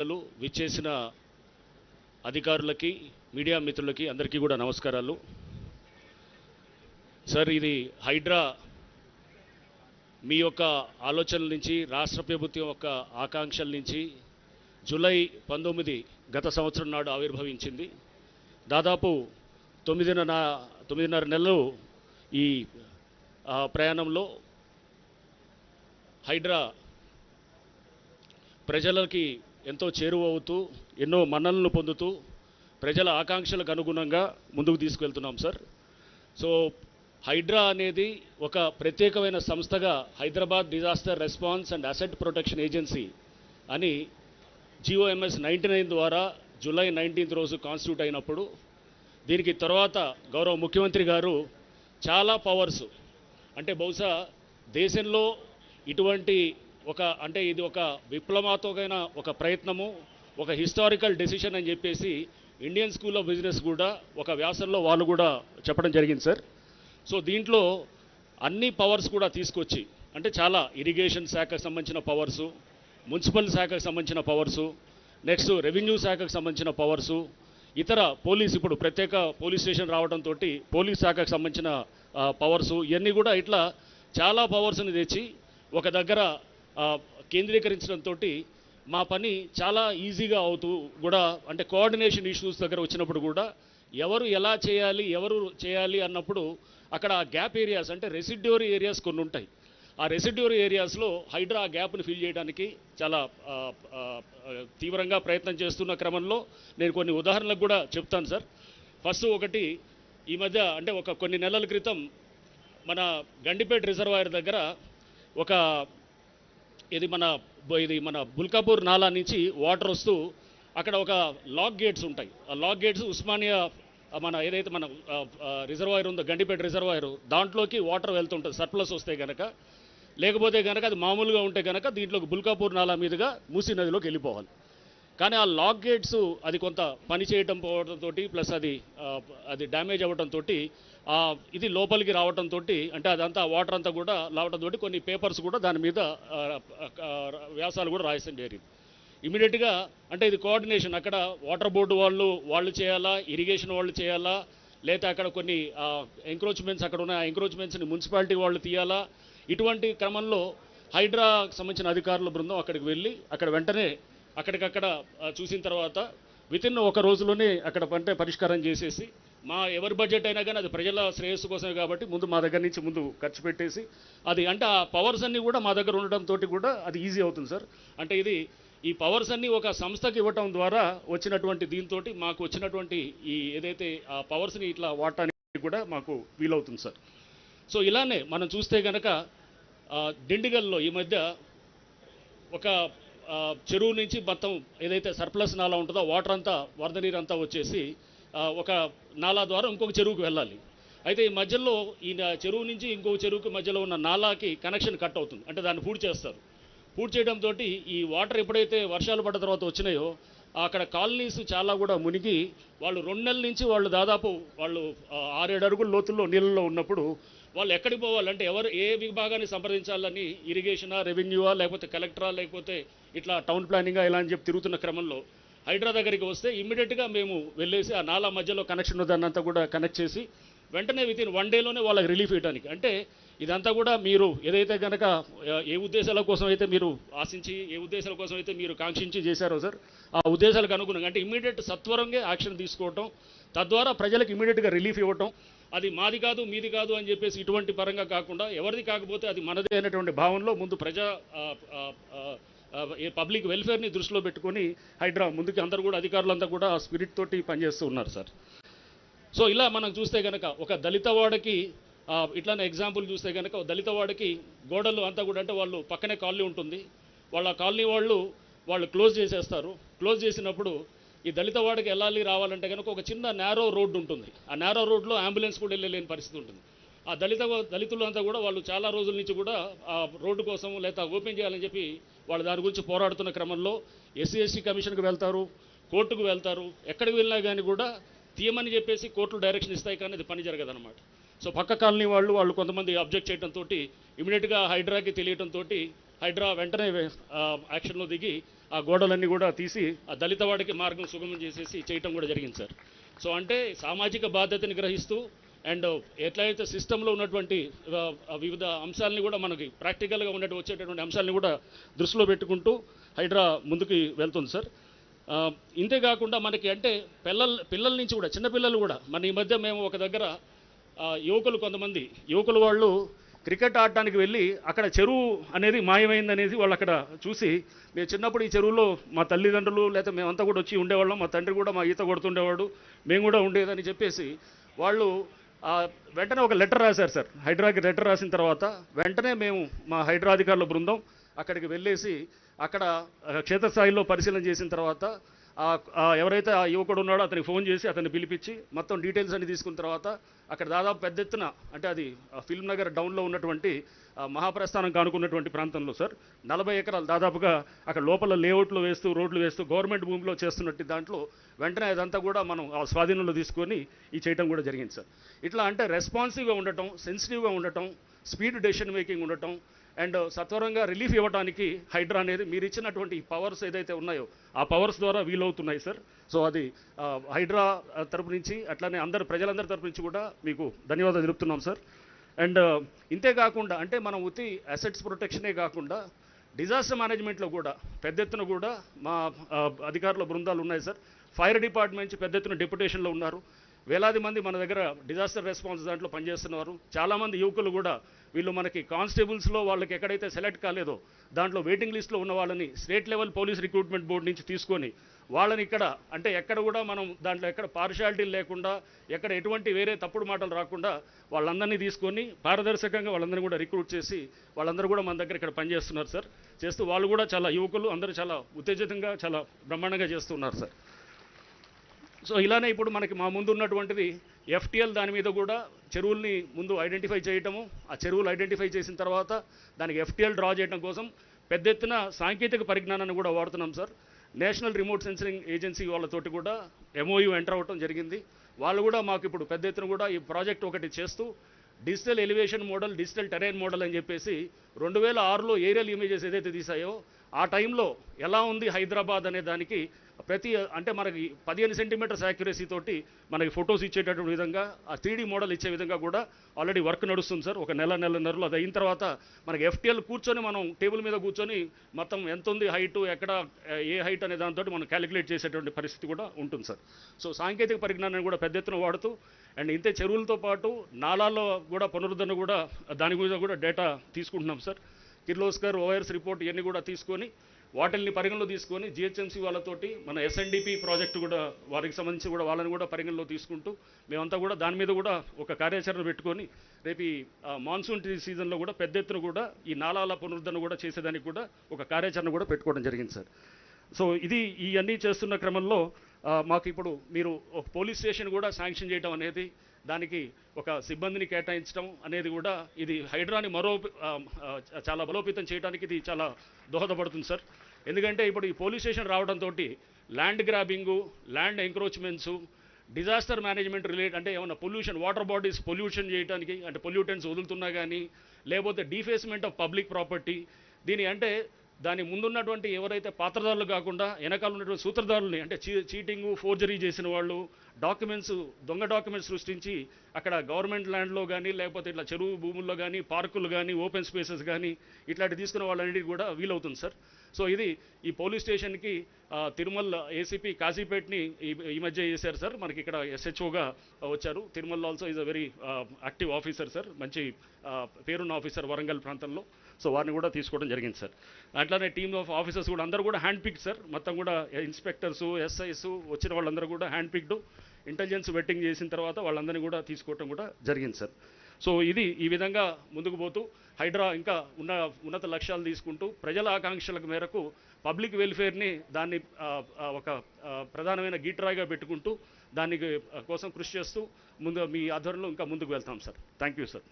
విచ్చేసిన అధికారులకి మీడియా మిత్రులకి అందరికీ కూడా నమస్కారాలు. సార్, ఇది హైడ్రా మీ యొక్క ఆలోచనల నుంచి, రాష్ట్ర ప్రభుత్వం యొక్క ఆకాంక్షల నుంచి జూలై 19 గత సంవత్సరం నాడు ఆవిర్భవించింది. దాదాపు 9.5 నెలలు ఈ ప్రయాణంలో హైడ్రా ప్రజలకి ఎంతో చేరువవుతూ ఎన్నో మన్ననలు పొందుతూ ప్రజల ఆకాంక్షలకు అనుగుణంగా ముందుకు తీసుకెళ్తున్నాం సార్. సో హైడ్రా అనేది ఒక ప్రత్యేకమైన సంస్థగా Hyderabad disaster response and asset protection agency అని GOMS 99 ద్వారా జూలై 19 రోజు కాన్స్టిట్యూట్ అయినప్పుడు, దీనికి తర్వాత గౌరవ ముఖ్యమంత్రి గారు చాలా పవర్స్, అంటే బహుశా దేశంలో ఇటువంటి ఇది ఒక విప్లవాత్మకమైన ఒక ప్రయత్నము, ఒక హిస్టారికల్ డెసిషన్ అని చెప్పేసి ఇండియన్ స్కూల్ ఆఫ్ బిజినెస్ కూడా ఒక వ్యాసంలో వాళ్ళు కూడా చెప్పడం జరిగింది సార్. సో దీంట్లో అన్ని పవర్స్ కూడా తీసుకొచ్చి, అంటే చాలా ఇరిగేషన్ శాఖకు సంబంధించిన పవర్సు, మున్సిపల్ శాఖకు సంబంధించిన పవర్సు, నెక్స్ట్ రెవెన్యూ శాఖకు సంబంధించిన పవర్సు, ఇతర పోలీస్, ఇప్పుడు ప్రత్యేక పోలీస్ స్టేషన్ రావడంతో పోలీస్ శాఖకు సంబంధించిన పవర్సు, ఇవన్నీ కూడా ఇట్లా చాలా పవర్స్ని తెచ్చి ఒక దగ్గర కేంద్రీకరించడంతో మా పని చాలా ఈజీగా అవుతూ కూడా, అంటే కోఆర్డినేషన్ ఇష్యూస్ దగ్గర వచ్చినప్పుడు కూడా ఎవరు ఎలా చేయాలి, ఎవరు చేయాలి అన్నప్పుడు అక్కడ గ్యాప్ ఏరియాస్, అంటే రెసిడ్యూరీ ఏరియాస్ కొన్ని ఉంటాయి. ఆ రెసిడ్యూరీ ఏరియాస్లో హైడ్రా గ్యాప్ని ఫిల్ చేయడానికి చాలా తీవ్రంగా ప్రయత్నం చేస్తున్న క్రమంలో నేను కొన్ని ఉదాహరణలకు కూడా చెప్తాను సార్. ఫస్ట్ ఒకటి, ఈ మధ్య అంటే కొన్ని నెలల క్రితం మన గండిపేట రిజర్వాయర్ దగ్గర ఇది మన బుల్కాపూర్ నాలా నుంచి వాటర్ వస్తూ అక్కడ ఒక లాక్ గేట్స్ ఉంటాయి. ఆ లాక్ గేట్స్ ఉస్మానియా ఏదైతే మన రిజర్వాయర్ ఉందో గండిపేట రిజర్వాయర్, దాంట్లోకి వాటర్ వెళ్తుంటుంది సర్ప్లస్ వస్తే కనుక. లేకపోతే కనుక అది మామూలుగా ఉంటే కనుక దీంట్లోకి బుల్కాపూర్ నాలా మీదుగా మూసీ నదిలోకి వెళ్ళిపోవాలి. కానీ ఆ లాక్ గేట్స్ అది కొంత పని చేయటం పోవడంతో, ప్లస్ అది డ్యామేజ్ అవ్వడంతో ఇది లోపలికి రావడంతో, అంటే అదంతా వాటర్ అంతా కూడా రావడంతో కొన్ని పేపర్స్ కూడా దాని మీద వ్యాసాలు కూడా రాయడం జరిగింది. ఇమీడియట్గా అంటే ఇది కోఆర్డినేషన్, అక్కడ వాటర్ బోర్డు వాళ్ళు చేయాలా, ఇరిగేషన్ వాళ్ళు చేయాలా, లేదా అక్కడ కొన్ని ఎంక్రోచ్మెంట్స్ అక్కడ ఉన్న ఎంక్రోచ్మెంట్స్ని మున్సిపాలిటీ వాళ్ళు తీయాలా. ఇటువంటి క్రమంలో హైడ్రాకు సంబంధించిన అధికారుల బృందం అక్కడికి వెళ్ళి అక్కడ వెంటనే అక్కడికక్కడ చూసిన తర్వాత వితిన్ ఒక రోజులోనే అక్కడ పంట పరిష్కారం చేసేసి, ఎవరి బడ్జెట్ అయినా కానీ అది ప్రజల శ్రేయస్సు కోసమే కాబట్టి ముందు మా దగ్గర నుంచి ముందు ఖర్చు పెట్టేసి అది, అంటే ఆ పవర్స్ అన్నీ కూడా మా దగ్గర ఉండడంతో కూడా అది ఈజీ అవుతుంది సార్. అంటే ఈ పవర్స్ అన్నీ ఒక సంస్థకి ఇవ్వటం ద్వారా వచ్చినటువంటి దీంతో మాకు వచ్చినటువంటి ఈ ఏదైతే ఆ పవర్స్ని ఇట్లా వాడటానికి కూడా మాకు వీలవుతుంది సార్. సో ఇలానే మనం చూస్తే కనుక దిండిగల్లో ఈ మధ్య ఒక చెరువు నుంచి మొత్తం ఏదైతే సర్ప్లస్ నాలా ఉంటుందో వాటర్ అంతా, వరద నీరు అంతా వచ్చేసి ఒక నాలా ద్వారా ఇంకొక చెరువుకి వెళ్ళాలి. అయితే ఈ మధ్యలో ఈ చెరువు నుంచి ఇంకొక చెరువుకి మధ్యలో ఉన్న నాలాకి కనెక్షన్ కట్ అవుతుంది, అంటే దాన్ని పూర్తి చేస్తారు. పూర్తి చేయడంతో ఈ వాటర్ ఎప్పుడైతే వర్షాలు పడ్డ తర్వాత వచ్చినాయో అక్కడ కాలనీస్ చాలా కూడా మునిగి వాళ్ళు 2 నెలల నుంచి దాదాపు 6-7 అడుగుల లోతుల్లో నీళ్ళలో ఉన్నప్పుడు వాళ్ళు ఎక్కడికి పోవాలంటే ఏ విభాగాన్ని సంప్రదించాలని, ఇరిగేషనా, రెవెన్యూవా, లేకపోతే కలెక్టరా, లేకపోతే ఇట్లా టౌన్ ప్లానింగా ఇలా అని చెప్పి తిరుగుతున్న క్రమంలో హైడ్రా దగ్గరికి వస్తే ఇమ్మీడియట్గా మేము వెళ్ళేసి ఆ నాలా మధ్యలో కనెక్షన్ దాన్నంతా కూడా కనెక్ట్ చేసి వెంటనే వితిన్ 1 డేలోనే వాళ్ళకి రిలీఫ్ ఇవ్వడానికి. అంటే ఇదంతా కూడా మీరు ఏదైతే కనుక ఏ ఉద్దేశాల కోసం అయితే మీరు ఆశించి, ఏ ఉద్దేశాల కోసం అయితే మీరు కాంక్షించి చేశారో సార్, ఆ ఉద్దేశాలకు అనుగుణంగా అంటే ఇమ్మీడియట్ సత్వరంగా యాక్షన్ తీసుకోవటం, తద్వారా ప్రజలకు ఇమ్మీడియట్గా రిలీఫ్ ఇవ్వటం, అది మాది కాదు మీది కాదు అని చెప్పేసి ఇటువంటి పరంగా కాకుండా ఎవరిది కాకపోతే అది మనదే అనేటువంటి భావనలో ముందు పబ్లిక్ వెల్ఫేర్ని దృష్టిలో పెట్టుకొని హైడ్రా ముందుకి అందరూ కూడా అధికారులంతా కూడా ఆ స్పిరిట్ తోటి పనిచేస్తూ ఉన్నారు సార్. సో ఇలా మనం చూస్తే కనుక ఒక దళితవాడకి ఇట్లానే ఎగ్జాంపుల్ చూస్తే కనుక దళితవాడకి గోడలు అంతా కూడా, అంటే వాళ్ళు పక్కనే కాలనీ ఉంటుంది, వాళ్ళ కాలనీ వాళ్ళు క్లోజ్ చేసేస్తారు. క్లోజ్ చేసినప్పుడు ఈ దళితవాడకి వెళ్ళాలి రావాలంటే కనుక ఒక చిన్న నేరో రోడ్డు ఉంటుంది. ఆ నేరో రోడ్లో అంబులెన్స్ కూడా వెళ్ళలేని పరిస్థితి ఉంటుంది. ఆ దళితులు అంతా కూడా వాళ్ళు చాలా రోజుల నుంచి కూడా ఆ రోడ్డు కోసం లేదా ఓపెన్ చేయాలని చెప్పి వాళ్ళు దాని గురించి పోరాడుతున్న క్రమంలో SC కమిషన్కి వెళ్తారు, కోర్టుకు వెళ్తారు. ఎక్కడికి వెళ్ళినా కానీ కూడా తీయమని చెప్పేసి కోర్టులు డైరెక్షన్ ఇస్తాయి, కానీ అది పని జరగదన్నమాట. సో పక్క కాలనీ వాళ్ళు కొంతమంది అబ్జెక్ట్ చేయడంతో ఇమీడియట్గా హైడ్రాకి తెలియడంతో హైడ్రా వెంటనే యాక్షన్లో దిగి ఆ గోడలన్నీ కూడా తీసి ఆ దళిత వాడికి మార్గం సుగమం చేసేసి చేయటం కూడా జరిగింది సార్. సో అంటే సామాజిక బాధ్యతని గ్రహిస్తూ అండ్ ఎట్లయితే సిస్టంలో ఉన్నటువంటి వివిధ అంశాలని కూడా మనకి ప్రాక్టికల్గా వచ్చేటటువంటి అంశాలని కూడా దృష్టిలో పెట్టుకుంటూ హైడ్రా ముందుకు వెళ్తుంది సార్. ఇంతే కాకుండా మనకి అంటే పిల్లల నుంచి కూడా చిన్నపిల్లలు కూడా మన ఈ మధ్య మేము ఒక దగ్గర యువకులు కొంతమంది యువకులు వాళ్ళు క్రికెట్ ఆడటానికి వెళ్ళి అక్కడ చెరువు అనేది మాయమైందనేది వాళ్ళు అక్కడ చూసి, మేము చిన్నప్పుడు ఈ చెరువులో మా తల్లిదండ్రులు లేదా మేమంతా కూడా వచ్చి ఉండేవాళ్ళం, మా తండ్రి కూడా మా ఈత కొడుతుండేవాడు, మేము కూడా ఉండేదని చెప్పేసి వాళ్ళు వెంటనే ఒక లెటర్ రాశారు సార్. హైడ్రాకి లెటర్ రాసిన తర్వాత వెంటనే మేము మా హైడ్రా అధికారుల బృందం అక్కడికి వెళ్ళేసి అక్కడ క్షేత్రస్థాయిలో పరిశీలన చేసిన తర్వాత ఎవరైతే ఆ యువకుడు ఉన్నాడో అతనికి ఫోన్ చేసి అతన్ని పిలిపించి మొత్తం డీటెయిల్స్ అన్ని తీసుకున్న తర్వాత అక్కడ దాదాపు పెద్ద ఎత్తున అంటే అది ఫిల్మ్ నగర్ డౌన్లో ఉన్నటువంటి మహాప్రస్థానం కానుకున్నటువంటి ప్రాంతంలో సార్ 40 ఎకరాలు దాదాపుగా అక్కడ లోపల లేఅవుట్లు వేస్తూ రోడ్లు వేస్తూ గవర్నమెంట్ భూమిలో చేస్తున్నట్టు దాంట్లో వెంటనే అదంతా కూడా మనం స్వాధీనంలో తీసుకొని ఈ చేయటం కూడా జరిగింది సార్. ఇట్లా అంటే రెస్పాన్సివ్గా ఉండటం, సెన్సిటివ్గా ఉండటం, స్పీడ్ డెసిషన్ మేకింగ్ ఉండటం అండ్ సత్వరంగా రిలీఫ్ ఇవ్వడానికి హైడ్రా అనేది మీరు ఇచ్చినటువంటి పవర్స్ ఏదైతే ఉన్నాయో ఆ పవర్స్ ద్వారా వీలవుతున్నాయి సార్. సో అది హైడ్రా తరపు నుంచి అట్లానే ప్రజలందరి తరపు నుంచి కూడా మీకు ధన్యవాదాలు తెలుపుతున్నాం సార్. అండ్ ఇంతే కాకుండా అంటే మనం ఉత్తి అసెట్స్ ప్రొటెక్షనే కాకుండా డిజాస్టర్ మేనేజ్మెంట్లో కూడా పెద్ద ఎత్తున కూడా మా అధికారుల బృందాలు ఉన్నాయి సార్. ఫైర్ డిపార్ట్మెంట్ నుంచి పెద్ద ఎత్తున డెప్యుటేషన్లో ఉన్నారు. వేలాది మంది మన దగ్గర డిజాస్టర్ రెస్పాన్స్ దాంట్లో పనిచేస్తున్నారు. చాలామంది యువకులు కూడా వీళ్ళు మనకి కానిస్టేబుల్స్లో వాళ్ళకి ఎక్కడైతే సెలెక్ట్ కాలేదో దాంట్లో వెయిటింగ్ లిస్ట్లో ఉన్న వాళ్ళని state level police recruitment board నుంచి తీసుకొని వాళ్ళని ఇక్కడ అంటే ఎక్కడ కూడా మనం దాంట్లో ఎక్కడ పార్షియాలిటీ లేకుండా ఎక్కడ ఎటువంటి వేరే తప్పుడు మాటలు రాకుండా వాళ్ళందరినీ తీసుకొని పారదర్శకంగా వాళ్ళందరినీ కూడా రిక్రూట్ చేసి వాళ్ళందరూ కూడా మన దగ్గర ఇక్కడ పనిచేస్తున్నారు సార్. చేస్తూ వాళ్ళు కూడా చాలా యువకులు అందరూ చాలా ఉత్తేజితంగా చాలా బ్రహ్మాండంగా చేస్తున్నారు సార్. సో ఇలానే ఇప్పుడు మనకి మా ముందు ఉన్నటువంటిది ఎఫ్టీఎల్ దాని మీద కూడా చెరువుల్ని ముందు ఐడెంటిఫై చేయటము, ఆ చెరువులు ఐడెంటిఫై చేసిన తర్వాత దానికి ఎఫ్టీఎల్ డ్రా చేయడం కోసం పెద్ద ఎత్తున సాంకేతిక పరిజ్ఞానాన్ని కూడా వాడుతున్నాం sir. National remote sensing agency వాళ్ళతోటి కూడా ఎంఓయూ ఎంటర్ అవ్వటం జరిగింది. వాళ్ళు కూడా మాకు ఇప్పుడు పెద్ద ఎత్తున కూడా ఈ ప్రాజెక్ట్ ఒకటి చేస్తూ digital elevation model, digital terrain model అని చెప్పేసి 2006లో ఏరియల్ ఇమేజెస్ ఏదైతే తీసాయో ఆ టైంలో ఎలా ఉంది హైదరాబాద్ అనే దానికి ప్రతి అంటే మనకి 15 సెంటీమీటర్స్ యాక్యురసీ తోటి మనకి ఫొటోస్ ఇచ్చేటటువంటి విధంగా ఆ 3D మోడల్ ఇచ్చే విధంగా కూడా ఆల్రెడీ వర్క్ నడుస్తుంది సార్. ఒక నెలన్నరలో అది అయిన తర్వాత మనకి ఎఫ్టీఎల్ కూర్చొని మనం టేబుల్ మీద కూర్చొని మొత్తం ఎంత ఉంది హైటు, ఎక్కడ ఏ హైట్ అనే దాంతో మనం క్యాలిక్యులేట్ చేసేటువంటి పరిస్థితి కూడా ఉంటుంది సార్. సో సాంకేతిక పరిజ్ఞానాన్ని కూడా పెద్ద ఎత్తున వాడుతూ అండ్ ఇంతే చెరువులతో పాటు నాలాల్లో కూడా పునరుద్ధరణ కూడా దాని గురించి కూడా డేటా తీసుకుంటున్నాం సార్. కిర్లోస్కర్ ఓఆర్ఎస్ రిపోర్ట్ ఇవన్నీ కూడా తీసుకొని వాటిల్ని పరిగణలో తీసుకొని జిహెచ్ఎంసీ వాళ్ళతోటి మన ఎస్ఎన్డిపి ప్రాజెక్టు కూడా వారికి సంబంధించి కూడా వాళ్ళని కూడా పరిగణలో తీసుకుంటూ మేమంతా కూడా దాని మీద కూడా ఒక కార్యాచరణ పెట్టుకొని రేపు ఈ మాన్సూన్ సీజన్లో కూడా పెద్ద ఎత్తున కూడా ఈ నాలాల పునరుద్ధరణ కూడా చేసేదానికి కూడా ఒక కార్యాచరణ కూడా పెట్టుకోవడం జరిగింది సార్. సో ఇది ఇవన్నీ చేస్తున్న క్రమంలో మాకు ఇప్పుడు మీరు ఒక పోలీస్ స్టేషన్ కూడా శాంక్షన్ చేయడం అనేది, దానికి ఒక సిబ్బందిని కేటాయించడం అనేది కూడా ఇది హైడ్రాని చాలా బలోపేతం చేయడానికి ఇది చాలా దోహదపడుతుంది సార్. ఎందుకంటే ఇప్పుడు ఈ పోలీస్ స్టేషన్ రావడంతో land grabbing, land encroachments, disaster management relate అంటే ఏమన్నా పొల్యూషన్, వాటర్ బాడీస్ పొల్యూషన్ చేయడానికి అంటే పొల్యూటెంట్స్ వదులుతున్నా కానీ లేకపోతే డీఫేస్మెంట్ ఆఫ్ పబ్లిక్ ప్రాపర్టీ, దీని అంటే దాని ముందున్నటువంటి ఎవరైతే పాత్రదారులు కాకుండా వెనకాల ఉన్నటువంటి సూత్రధారులని అంటే చీటింగు, ఫోర్జరీ చేసిన వాళ్ళు దొంగ డాక్యుమెంట్స్ సృష్టించి అక్కడ గవర్నమెంట్ ల్యాండ్లో కానీ లేకపోతే ఇట్లా చెరువు భూముల్లో కానీ పార్కులు కానీ ఓపెన్ స్పేసెస్ కానీ ఇట్లాంటి తీసుకున్న వాళ్ళన్నిటికీ కూడా వీలవుతుంది సార్. సో ఇది ఈ పోలీస్ స్టేషన్కి తిరుమల ఏసీపీ కాశీపేట్ని ఈ మధ్య చేశారు సార్. మనకి ఇక్కడ ఎస్హెచ్ఓగా వచ్చారు. Tirumala also is a very active officer sir, మంచి పేరున్న ఆఫీసర్ వరంగల్ ప్రాంతంలో. సో వారిని కూడా తీసుకోవడం జరిగింది సార్. అట్లానే టీమ్ ఆఫ్ ఆఫీసర్స్ కూడా అందరూ కూడా హ్యాండ్ పిక్డ్ సార్. మొత్తం కూడా ఇన్స్పెక్టర్సు, ఎస్ఐస్ వచ్చిన వాళ్ళందరూ కూడా హ్యాండ్ పిక్డ్, ఇంటెలిజెన్స్ వెట్టింగ్ చేసిన తర్వాత వాళ్ళందరినీ కూడా తీసుకోవడం కూడా జరిగింది సార్. సో ఇది ఈ విధంగా ముందుకు పోతూ హైడ్రా ఇంకా ఉన్నత లక్ష్యాలు తీసుకుంటూ ప్రజల ఆకాంక్షలకు మేరకు పబ్లిక్ వెల్ఫేర్ని దాన్ని ఒక ప్రధానమైన గీట్రాయిగా పెట్టుకుంటూ దానికి కోసం కృషి చేస్తూ మీ ఆధ్వర్యంలో ఇంకా ముందుకు వెళ్తాం sir. Thank you sir.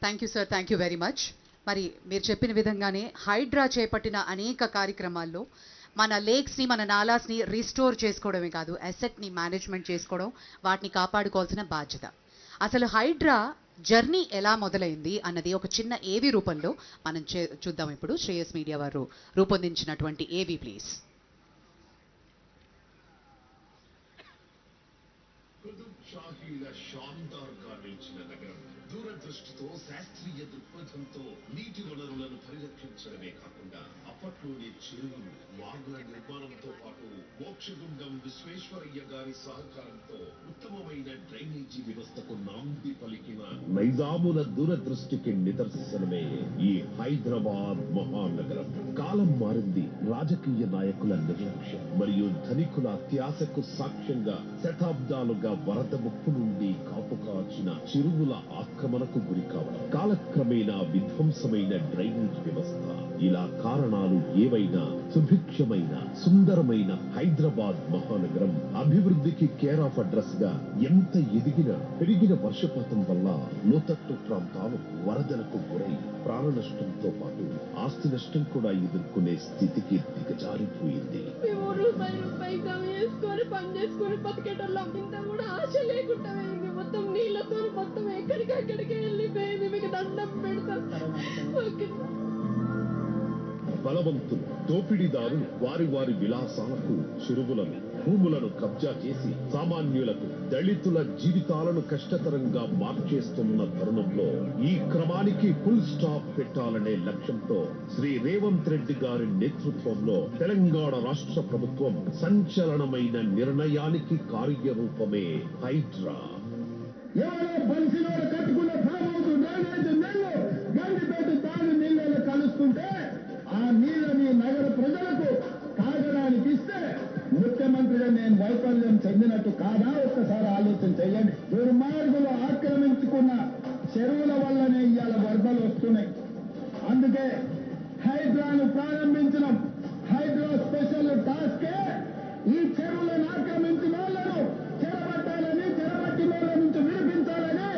Thank you sir, thank you very much. మరి మీరు చెప్పిన విధంగానే హైడ్రా చేపట్టిన అనేక కార్యక్రమాల్లో మన లేక్స్ని, మన నాలాస్ని రీస్టోర్ చేసుకోవడమే కాదు, అసెట్ని మేనేజ్మెంట్ చేసుకోవడం, వాటిని కాపాడుకోవాల్సిన బాధ్యత. అసలు హైడ్రా జర్నీ ఎలా మొదలైంది అన్నది ఒక చిన్న ఏవి రూపంలో మనం చూద్దాం. ఇప్పుడు శ్రేయస్ మీడియా వారు రూపొందించినటువంటి ఏవి ప్లీజ్. దూరదృష్టితో శాస్త్రీయ దృక్పథంతో నీటి వనరులను పరిరక్షించడమే కాకుండా అప్పట్లోని చెరువులు మార్గుల నిర్మాణంతో పాటు మోక్షగుండం విశ్వేశ్వరయ్య గారి సహకారంతో ఉత్తమమైన డ్రైనేజీ వ్యవస్థకు నాంది పలికిన నైజాముల దూరదృష్టికి నిదర్శనమే ఈ హైదరాబాద్ మహానగరం. కాలం మారింది. రాజకీయ నాయకుల నిర్లక్ష్యం మరియు ధనికుల అత్యాశకు సాక్ష్యంగా శతాబ్దాలుగా వరద ముప్పు నుండి కాపు కాచిన చెరువుల ఆక్రమణకు గురి కావడం, కాలక్రమేణా విధ్వంసమైన డ్రైనేజ్ వ్యవస్థ, ఇలా కారణాలు ఏవైనా సుభిక్షమైన సుందరమైన హైదరాబాద్ మహానగరం అభివృద్ధికి కేర్ ఆఫ్ అడ్రస్ గా ఎంత ఎదిగినా పెరిగిన వర్షపాతం వల్ల లోతట్టు ప్రాంతాలు వరదలకు గురై ప్రాణ నష్టంతో పాటు ఆస్తి నష్టం కూడా ఎదుర్కొనే స్థితికి దిగజారిపోయింది. మొత్తం నీళ్ళతో మొత్తం ఎక్కడికి వెళ్ళిపోయింది. మీకు దండం పెడతాం. బలవంతులు దోపిడీదారులు వారి వారి విలాసాలకు చెరువులను భూములను కబ్జా చేసి సామాన్యులకు దళితుల జీవితాలను కష్టతరంగా మార్చేస్తున్న తరుణంలో ఈ క్రమానికి ఫుల్ స్టాప్ పెట్టాలనే లక్ష్యంతో శ్రీ రేవంత్ రెడ్డి గారి నేతృత్వంలో తెలంగాణ రాష్ట్ర ప్రభుత్వం సంచలనమైన నిర్ణయానికి కార్యరూపమే హైడ్రా. కట్టుకున్న గండిపేట తాను నీళ్ళలో కలుస్తుంటే ఆ నీళ్ళని నగర ప్రజలకు తాగడానికి ఇస్తే ముఖ్యమంత్రిగా నేను వైఫల్యం చెందినట్టు కాదా? ఒక్కసారి ఆలోచన చేయండి. దుర్మార్గులు ఆక్రమించుకున్న చెరువుల వల్లనే ఇవాళ వరదలు వస్తున్నాయి. అందుకే హైడ్రాను ప్రారంభించడం. హైడ్రా స్పెషల్ టాస్కే ఈ చెరువులను ఆక్రమించిన వాళ్ళను చెరబట్టాలని, చెరబట్టిన వాళ్ళ నుంచి విడిపించాలని,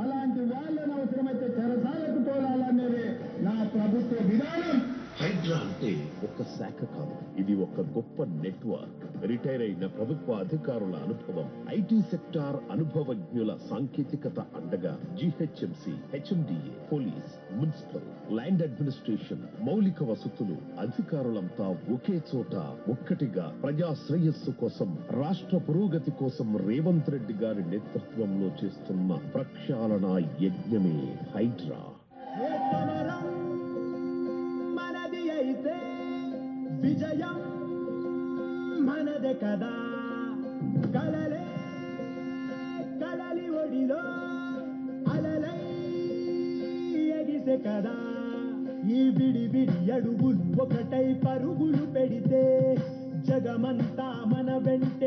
అలాంటి వాళ్ళను అవసరమైతే చెరసాలకు తోలాలనేది నా ప్రభుత్వ విధానం. హైడ్రా అంటే ఒక శాఖ కాదు, ఇది ఒక గొప్ప నెట్వర్క్. రిటైర్ అయిన ప్రభుత్వ అధికారుల అనుభవం, ఐటీ సెక్టార్ అనుభవజ్ఞుల సాంకేతికత అండగా GHMC, HMDA, police, municipal, land administration, మౌలిక వసతులు అధికారులంతా ఒకే చోట ఒక్కటిగా ప్రజా శ్రేయస్సు కోసం, రాష్ట్ర పురోగతి కోసం రేవంత్ రెడ్డి గారి నేతృత్వంలో చేస్తున్న ప్రక్షాళన యజ్ఞమే హైడ్రా. అయితే విజయం మనదే కదా, కలలే కలలి ఒడిలో అలలై ఎగిసే కదా. ఈ విడి విడి అడుగులు ఒకటై పరుగులు పెడితే జగమంతా